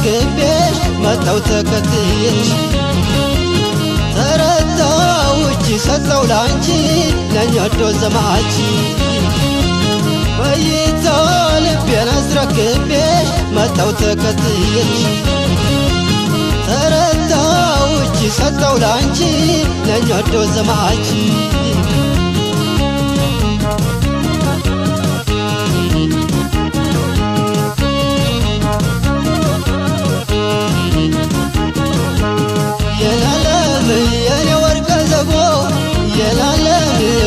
አስረክቤሽ መጣው ተከትዬሽ ተረታው እጅ ሰጠው ላንቺ ነኝ ወዶ ዘማች በይታ ልቤን አስረክቤሽ መጣው ተከትዬሽ ተረታው እጅ ሰጠው ላንቺ ነኝ ወዶ ዘማች የኔ ወርቀ ዘቦ የላለም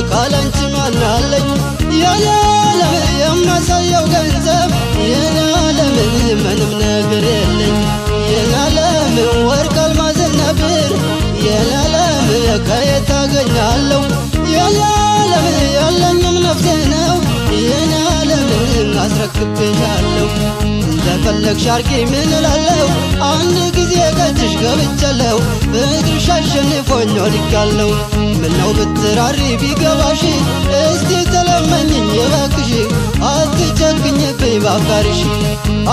ካላንቺ ማናለኝ የላለም የማሳየው ገንዘብ የላለም ምንም ነገር የለኝ የላለም ወርቅ አልማዝ ነብር የላለም ከየት አገኛለሁ የላለም ያለኝም ነፍሴ ነው የላለም አስረክቤሻለሁ እንደፈለግሽ አርጊ ምን እላለሁ አንድ ጊዜ ከእጅሽ ገብቻለሁ ፍቅርሽ አሸንፎኝ ወድቄያለሁ ምነው ብትራሪ ቢገባሽ እስቲ ተለመኝኝ እባክሽ አትጨክኝብኝ ባፍቃርሽ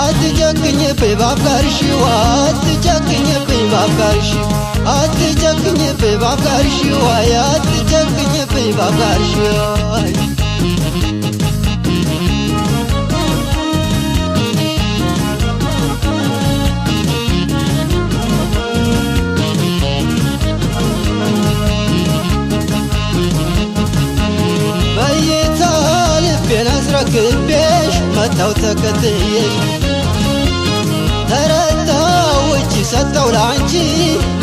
አትጨክኝብኝ ባፍቃርሽ አትጨክኝብኝ ባፍቃርሽ አትጨክኝብኝ ባፍቃርሽ አትጨክኝብኝ ባፍቃርሽ አስረክቤሽ መጣው ተከትዬሽ ተረታው እጅ ሰጠው ላንቺ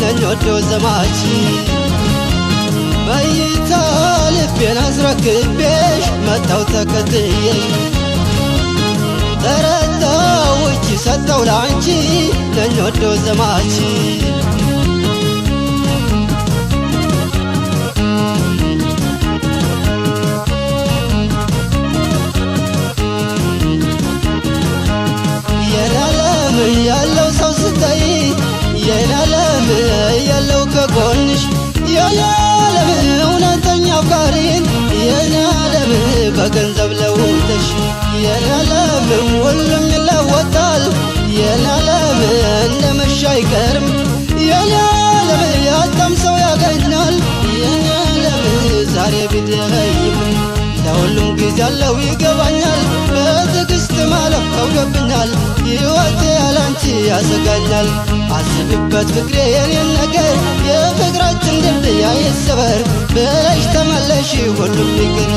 ነኝ ወዶ ዘማች በይታ ልቤን አስረክቤሽ መጣው ተከትዬሽ ተረታው እጅ ሰጠው ላንቺ ነኝ ወዶ ዘማች ያለው ሰው ስታይ የላለም ያለው ከጎንሽ የላለም እውነተኛ አፍቃሪን የላለም በገንዘብ ለውጠሽ የላለም ሁሉም ይለወጣል የላለም እንደመሻ አይቀርም የላለም ያጣም ሰው ያገኛል የላለም ዛሬ ቢደኸይም ለሁሉም ጊዜ አለው ይገባኛል በትዕግስት ማለፍ ከብዶብኛል ሕይወቴ ያላንቺ ያሰጋኛል አስብበት ፍቅሬ የኔን ነገር የፍቅራችን ድልድይ አይሰበር ብለሽ ተመለሺ ሁሉም ይቅር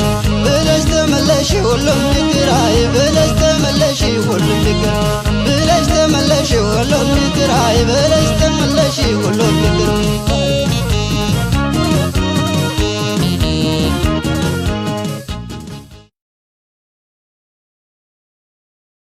ብለሽ ተመለሺ ሁሉም ይቅር አይ ብለሽ ተመለሺ ሁሉም ይቅር ብለሽ ተመለሺ